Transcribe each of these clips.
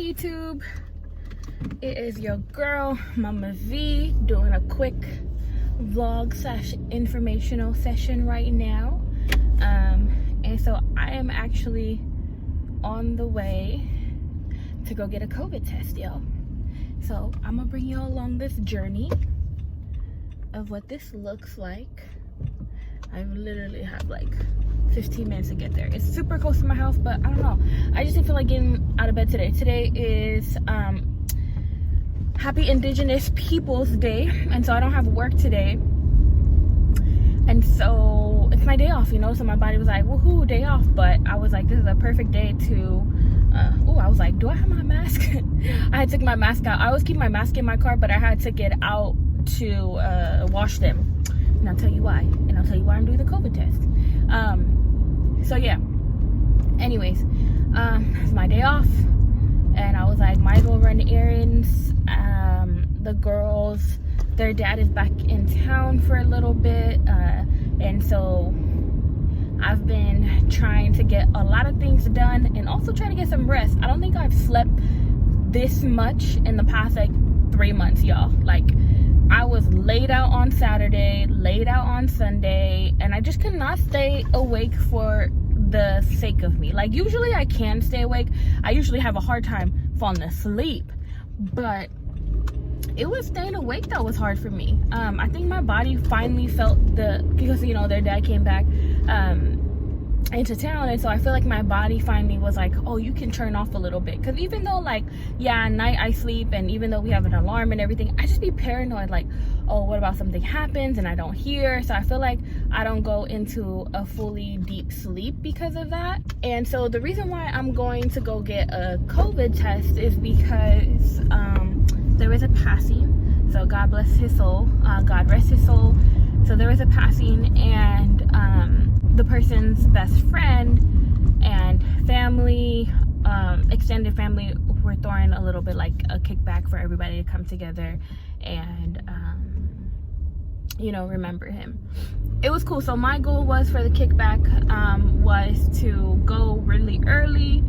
Hey YouTube, it is your girl Mama V doing a quick vlog / informational session right now. And so I am actually on the way to go get a COVID test, y'all. So I'm gonna bring you along this journey of what this looks like. I literally have like 15 minutes to get there. It's super close to my house, but I don't know, I just didn't feel like getting out of bed today. Today is Happy Indigenous Peoples Day, and so I don't have work today, and so it's my day off, you know. So my body was like, woohoo, day off. But I was like, this is a perfect day to I was like, do I have my mask? I had took my mask out. I always keep my mask in my car, but I had to get out to wash them, and I'll tell you why, and I'll tell you why I'm doing the COVID test. So yeah, anyways, it's my day off, and I was like, might as well run errands. The girls, their dad is back in town for a little bit, and so I've been trying to get a lot of things done and also trying to get some rest. I don't think I've slept this much in the past like 3 months, y'all. Like, I was laid out on Saturday, laid out on Sunday, and I just could not stay awake for the sake of me. Like, usually I can stay awake. I usually have a hard time falling asleep, but it was staying awake that was hard for me. I think my body finally felt because, you know, their dad came back into town, and so I feel like my body finally was like, oh, you can turn off a little bit. Because even though, like, yeah, at night I sleep, and even though we have an alarm and everything, I just be paranoid, like, oh, what about something happens and I don't hear? So I feel like I don't go into a fully deep sleep because of that. And so the reason why I'm going to go get a COVID test is because there was a passing. So God bless his soul, God rest his soul. So there was a passing, and the person's best friend and family, extended family, were throwing a little bit like a kickback for everybody to come together and you know, remember him. It was cool. So my goal was for the kickback was to go really early,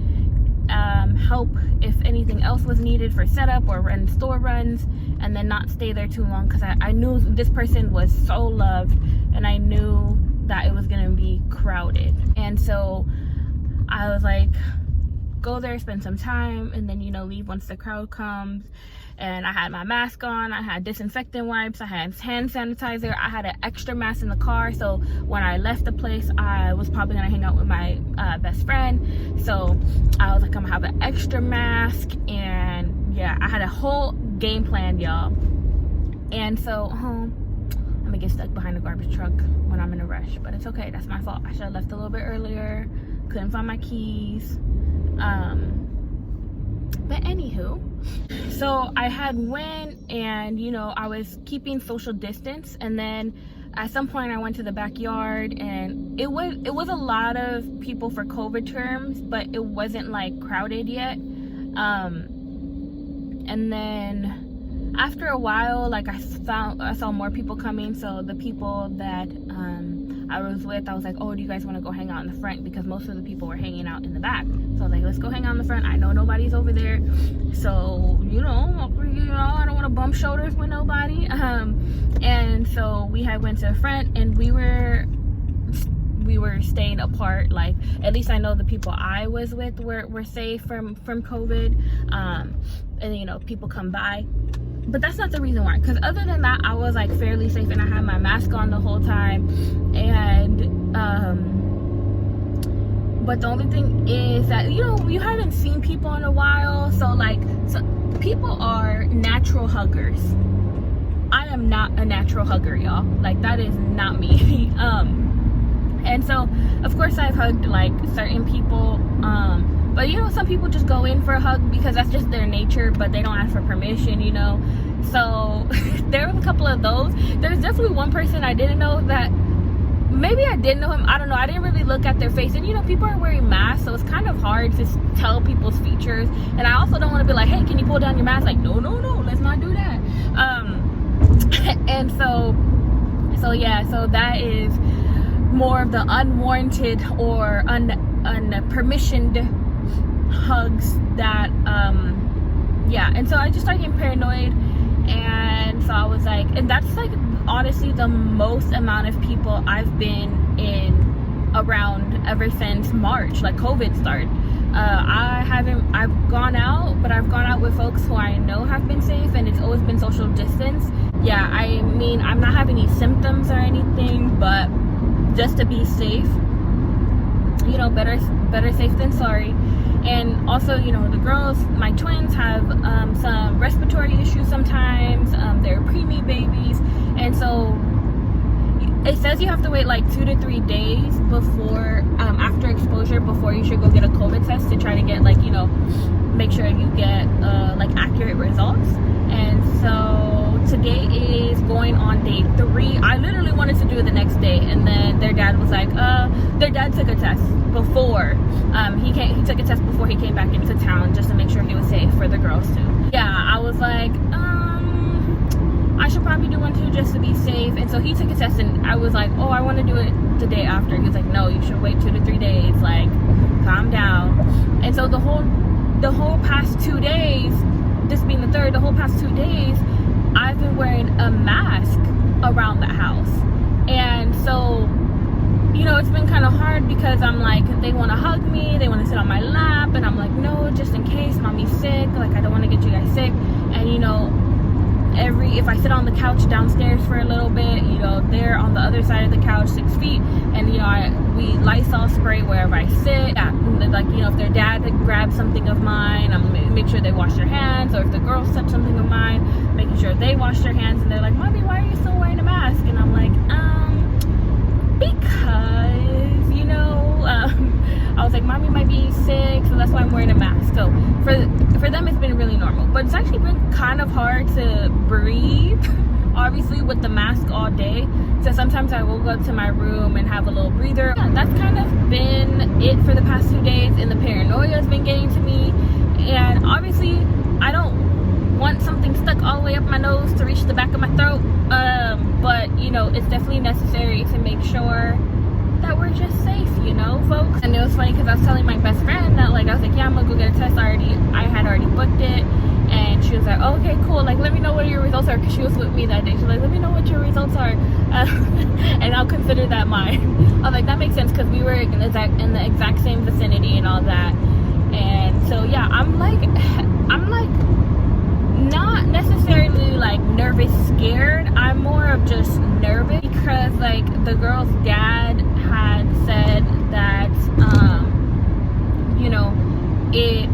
help if anything else was needed for setup or run store runs, and then not stay there too long, because I knew this person was so loved, and I knew that it was gonna be crowded. And so I was like, go there, spend some time, and then, you know, leave once the crowd comes. And I had my mask on, I had disinfectant wipes, I had hand sanitizer, I had an extra mask in the car, so when I left the place, I was probably gonna hang out with my best friend. So I was like, I'm gonna have an extra mask, and yeah, I had a whole game plan, y'all. And so I'm gonna get stuck behind the garbage truck when I'm in a rush, but it's okay, that's my fault. I should have left a little bit earlier, couldn't find my keys. But anywho, so I had went, and, you know, I was keeping social distance, and then at some point I went to the backyard, and it was a lot of people for COVID terms, but it wasn't like crowded yet. And then after a while, like, I saw more people coming. So the people that I was with, I was like, oh, do you guys want to go hang out in the front? Because most of the people were hanging out in the back. So I was like, let's go hang out in the front. I know nobody's over there, so you know, I don't want to bump shoulders with nobody. And so we went to the front, and we were staying apart. Like, at least I know the people I was with were safe from COVID. And, you know, people come by, but that's not the reason why. Because other than that, I was like fairly safe, and I had my mask on the whole time. And but the only thing is that, you know, you haven't seen people in a while, so people are natural huggers. I am not a natural hugger, y'all. Like, that is not me. And so of course I've hugged like certain people, but, you know, some people just go in for a hug because that's just their nature, but they don't ask for permission, you know. So there was a couple of those. There's definitely one person I didn't know that, maybe I did know him, I don't know, I didn't really look at their face. And, you know, people are wearing masks, so it's kind of hard to tell people's features. And I also don't want to be like, hey, can you pull down your mask? Like, no, let's not do that. And so yeah, so that is more of the unwarranted or unpermissioned hugs that yeah. And so I just started getting paranoid, and so I was like, and that's like honestly the most amount of people I've been in around ever since March, like COVID started. I've gone out, but I've gone out with folks who I know have been safe, and it's always been social distance. Yeah, I mean, I'm not having any symptoms or anything, but just to be safe, you know, better safe than sorry. And also, you know, the girls, my twins, have some respiratory issues sometimes. They're preemie babies, and so it says you have to wait like 2 to 3 days before after exposure before you should go get a COVID test to try to get, like, you know, make sure you get like accurate results. And so today is going on day 3. I literally wanted to do it the next day, and then their dad was like, their dad took a test before he took a test before he came back into town, just to make sure he was safe for the girls too. Yeah, I was like, I should probably do one too, just to be safe. And so he took a test, and I was like, oh, I want to do it the day after. He was like, no, you should wait 2 to 3 days, like, calm down. And so the whole past 2 days, this being the third, the whole past 2 days, I've been wearing a mask around the house. And so, you know, it's been kind of hard because I'm like, they want to hug me, they want to sit on my lap, and I'm like, no, just in case mommy's sick, like, I don't want to get you guys sick. And, you know, if I sit on the couch downstairs for a little bit, you know, they're on the other side of the couch 6 feet, and, you know, we Lysol spray wherever I sit. Yeah, like, you know, if their dad grabs something of mine, I'm make sure they wash their hands, or if the girls touch something of mine, making sure they wash their hands. And they're like, mommy, why are you still wearing a mask? And I'm like, because, you know, I was like, mommy might be sick, so that's why I'm wearing a mask. So for them, it's been really normal, but it's actually been kind of hard to breathe, obviously, with the mask all day. So sometimes I will go to my room and have a little breather. Yeah, that's kind of been it for the past 2 days, and the paranoia has been getting to me. And obviously, I don't want something stuck all the way up my nose to reach the back of my throat, but, you know, it's definitely necessary to make sure that we're just safe, you know, folks. And it was funny because I was telling my best friend that, like, I was like, yeah, I'm gonna go get a test. I had already booked it, and she was like, oh, okay, cool, like, let me know what your results are, because she was with me that day. She's like, let me know what your results are, and I'll consider that mine. I was like, that makes sense, because we were in the exact same vicinity and all that. And so, yeah, I'm like not necessarily like nervous, scared. I'm more of just nervous because, like, the girl's dad had said that you know, it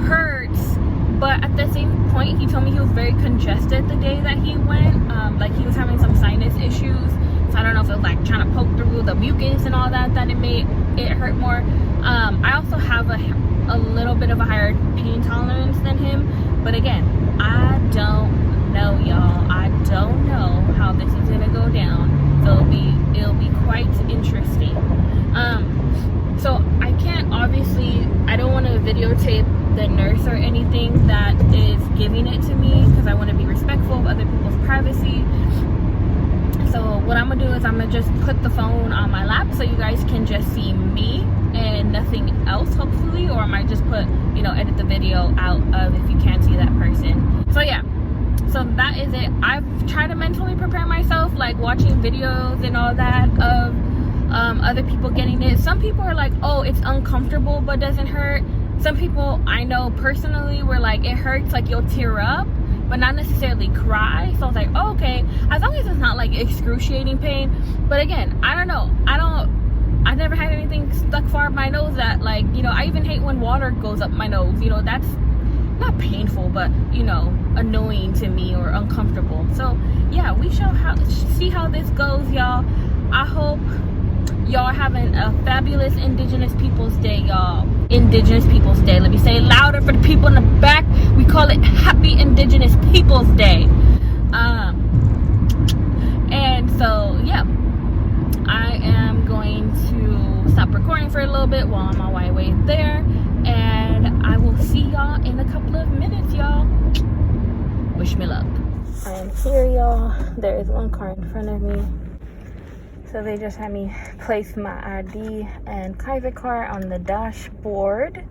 hurts, but at the same point he told me he was very congested the day that he went. Like, he was having some sinus issues, so I don't know if it was like trying to poke through the mucus and all that it made it hurt more. I also have a little bit of a higher pain tolerance than him, but again, I don't know, y'all. I don't know how this is gonna go down, so it'll be quite interesting. So I can't, obviously, I don't want to videotape the nurse or anything that is giving it to me, because I want to be respectful of other people's privacy. So what I'm gonna do is I'm gonna just put the phone on my lap so you guys can just see me and nothing else, hopefully, or I might just put, you know, edit the video out of if you can't see that person. So yeah, so that is it. I've tried to mentally prepare myself, like watching videos and all that of other people getting it. Some people are like, oh, it's uncomfortable but doesn't hurt. Some people I know personally were like, it hurts, like you'll tear up but not necessarily cry. So I was like, oh, okay, as long as it's not like excruciating pain. But again, I don't know, I've never had anything stuck far up my nose that, like, you know, I even hate when water goes up my nose, you know, that's not painful, but, you know, annoying to me or uncomfortable. So yeah, we shall see how this goes, y'all. I hope y'all having a fabulous Indigenous Peoples Day, y'all. Indigenous Peoples Day. Let me say it louder for the people in the back. We call it Happy Indigenous Peoples Day. And so, yeah, I am going to stop recording for a little bit while I'm on my way there. And I will see y'all in a couple of minutes, y'all. Wish me luck. I am here, y'all. There is one car in front of me. So they just had me place my ID and Kaiser card on the dashboard.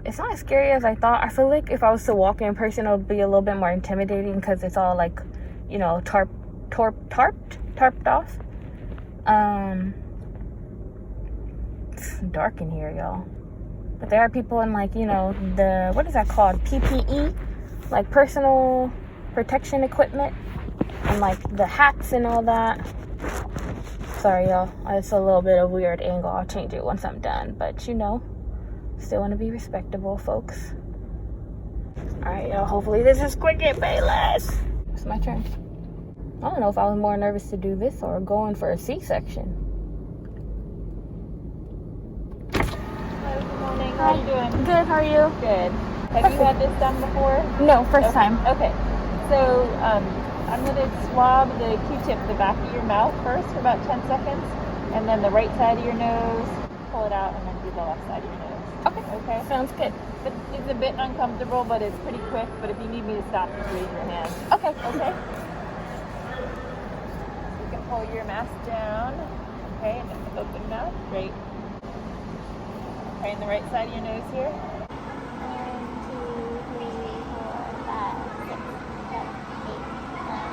It's not as scary as I thought. I feel like if I was to walk in person, it would be a little bit more intimidating because it's all like, you know, tarped off. It's dark in here, y'all. But there are people in, like, you know, the, what is that called? PPE, like personal protection equipment, and like the hats and all that. Sorry, y'all. It's a little bit of weird angle. I'll change it once I'm done. But, you know, still want to be respectable, folks. Alright, y'all. Hopefully this is quick and painless. It's my turn. I don't know if I was more nervous to do this or going for a C-section. Hello, good morning. How are you doing? Good, how are you? Good. Have you had this done before? No, first time. Okay. So, I'm going to swab the Q-tip the back of your mouth first for about 10 seconds, and then the right side of your nose, pull it out, and then do the left side of your nose. Okay. Okay? Sounds good. It's a bit uncomfortable, but it's pretty quick, but if you need me to stop, just raise your hand. Okay. Okay? You can pull your mask down. Okay, and then open mouth. Great. Okay, and the right side of your nose here. 1, 2, 3, 4, 5, 6, 7, 8, 9,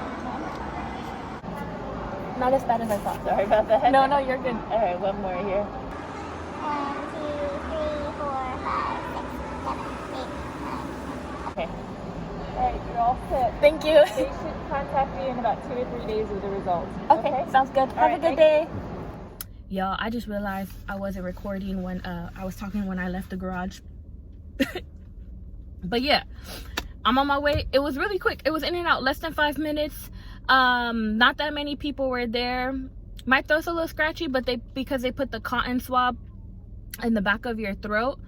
10. Not as bad as I thought. Sorry about that. No, you're good. All right, one more here. 1, 2, 3, 4, 5, 6, 7, 8, 9. Okay. All right, you're all set. Thank you. They should contact you in about 2 or 3 days with the results. Okay, sounds good. Have right, a good day. Y'all, I just realized I wasn't recording when I was talking when I left the garage. But yeah, I'm on my way. It was really quick. It was in and out, less than 5 minutes. Not that many people were there. My throat's a little scratchy, but because they put the cotton swab in the back of your throat.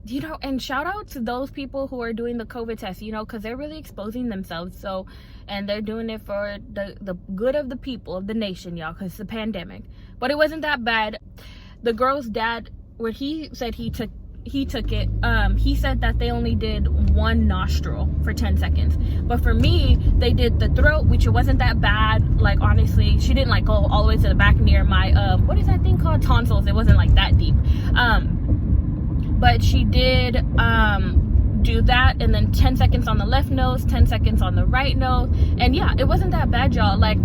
You know, and shout out to those people who are doing the COVID test, you know, because they're really exposing themselves. So, and they're doing it for the good of the people, of the nation, y'all, because it's a pandemic. But it wasn't that bad. The girl's dad, when he said he took it, he said that they only did 1 nostril for 10 seconds. But for me, they did the throat, which it wasn't that bad. Like, honestly, she didn't like go all the way to the back near my, what is that thing called? Tonsils. It wasn't like that deep. But she did, do that, and then 10 seconds on the left nose, 10 seconds on the right nose. And yeah, it wasn't that bad, y'all. Like,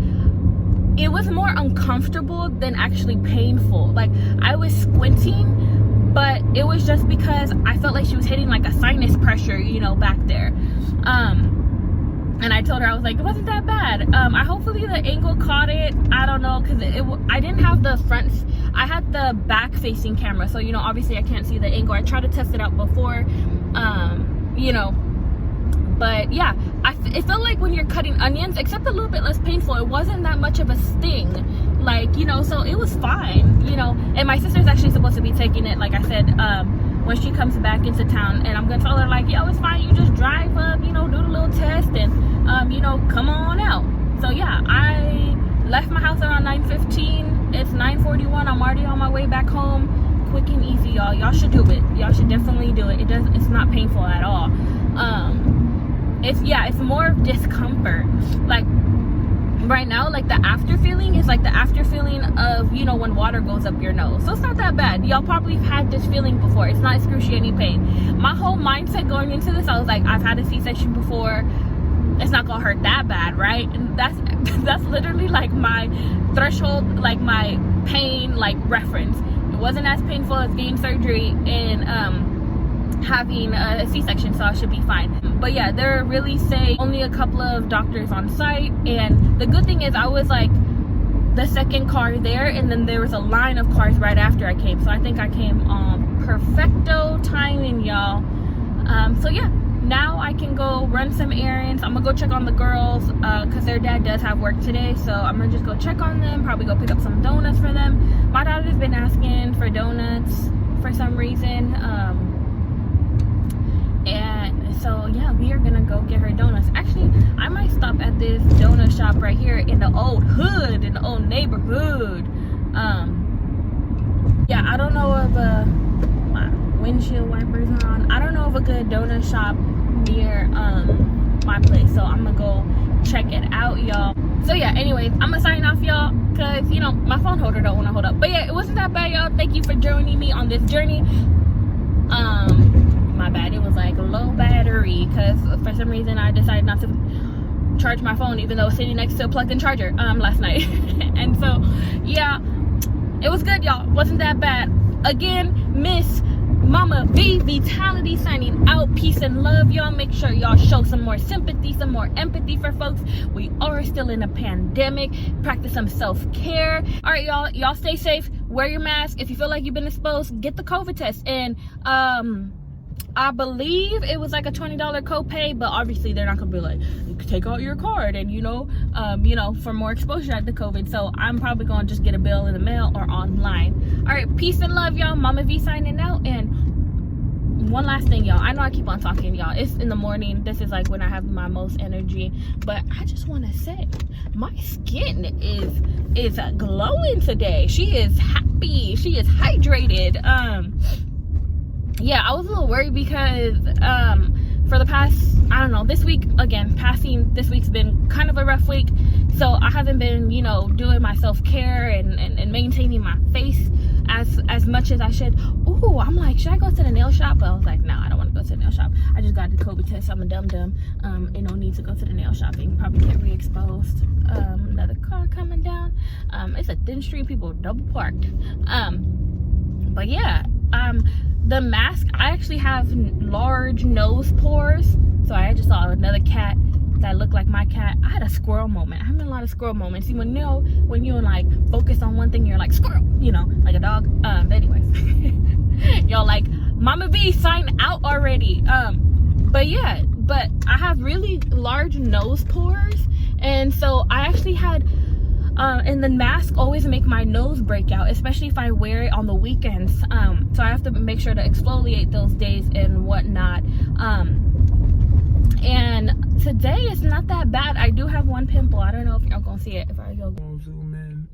it was more uncomfortable than actually painful. Like, I was squinting, but it was just because I felt like she was hitting like a sinus pressure, you know, back there. And I told her, I was like, it wasn't that bad. Hopefully the angle caught it. I don't know, because I didn't have the front. I had the back facing camera, so, you know, obviously I can't see the angle. I tried to test it out before, you know. But yeah, it felt like when you're cutting onions, except a little bit less painful. It wasn't that much of a sting, like, you know, so it was fine, you know. And my sister's actually supposed to be taking it, like I said, when she comes back into town, and I'm gonna tell her, like, yo, it's fine, you just drive up, you know, do the little test, and you know, come on out. So yeah, I left my house around 9:15. It's 9:41. I'm already on my way back home. Quick and easy, y'all. Y'all should do it. Y'all should definitely do it. It's not painful at all. It's more discomfort. Like, right now, like, the after feeling is like the after feeling of, you know, when water goes up your nose. So it's not that bad. Y'all probably have had this feeling before. It's not excruciating pain. My whole mindset going into this, I was like, I've had a C-section before. It's not gonna hurt that bad, right? And that's literally like my threshold, like my pain, like, reference. It wasn't as painful as getting surgery and having a C-section, so I should be fine. But yeah, they're really saying only a couple of doctors on site, and the good thing is I was like the second car there, and then there was a line of cars right after I came, so I think I came on perfecto timing, y'all. So yeah, now I can go run some errands. I'm gonna go check on the girls because their dad does have work today, so I'm gonna just go check on them, probably go pick up some donuts for them. My daughter's been asking for donuts for some reason, and so yeah, we are gonna go get her donuts. Actually, I might stop at this donut shop right here in the old hood, in the old neighborhood. Yeah, I don't know if my windshield wipers are on. I don't know of a good donut shop near my place, so I'm gonna go check it out, y'all. So yeah, anyways, I'm gonna sign off, y'all, because, you know, my phone holder don't want to hold up. But yeah, it wasn't that bad, y'all. Thank you for joining me on this journey. battery because for some reason I decided not to charge my phone even though I was sitting next to a plugged-in charger last night. And so yeah, it was good, y'all. Wasn't that bad. Again, Miss Mama Vee-tality signing out. Peace and love, y'all. Make sure y'all show some more sympathy, some more empathy for folks. We are still in a pandemic. Practice some self-care. All right, y'all stay safe. Wear your mask. If you feel like you've been exposed, get the COVID test. And I believe it was like a $20 copay, but obviously they're not gonna be like, take out your card and for more exposure at the COVID. So I'm probably gonna just get a bill in the mail or online. All right, peace and love, y'all. Mama V signing out. And one last thing, y'all. I know I keep on talking, y'all. It's in the morning. This is like when I have my most energy, but I just want to say my skin is glowing today. She is happy. She is hydrated. Yeah, I was a little worried because for the past, I don't know, this week, again, this week's been kind of a rough week. So I haven't been, doing my self-care and maintaining my face as much as I should. Ooh, I'm like, should I go to the nail shop? But I was like, no, I don't want to go to the nail shop. I just got the COVID test. I'm a dum-dum. No need to go to the nail shopping. Probably get re-exposed. Another car coming down. It's a thin street, people double parked. But yeah, the mask, I actually have large nose pores, so I just saw another cat that looked like my cat. I had a squirrel moment. I'm in a lot of squirrel moments. See, when you like focus on one thing, you're like squirrel, like a dog. But anyways, y'all, like, Mama V sign out already. But yeah, but I have really large nose pores, and so I actually had and the mask always make my nose break out, especially if I wear it on the weekends. So I have to make sure to exfoliate those days and whatnot. And today it's not that bad. I do have one pimple. I don't know if y'all gonna see it if I go zoom in.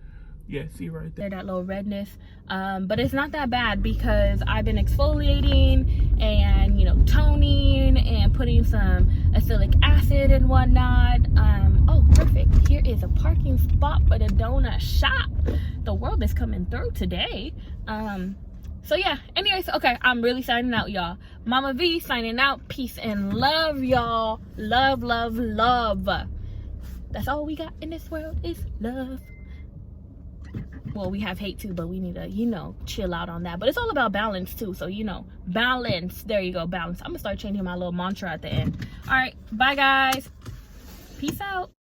Yeah, see right there. That little redness. But it's not that bad because I've been exfoliating and toning and putting some acylic acid and whatnot. Oh, perfect. Here is a parking spot for the donut shop. The world is coming through today. So yeah, anyways, okay, I'm really signing out, y'all. Mama V signing out. Peace and love, y'all. Love, love, love. That's all we got in this world is love. Well, we have hate too, but we need to, chill out on that. But it's all about balance too. So, balance. There you go, balance. I'm gonna start changing my little mantra at the end. All right, bye guys. Peace out.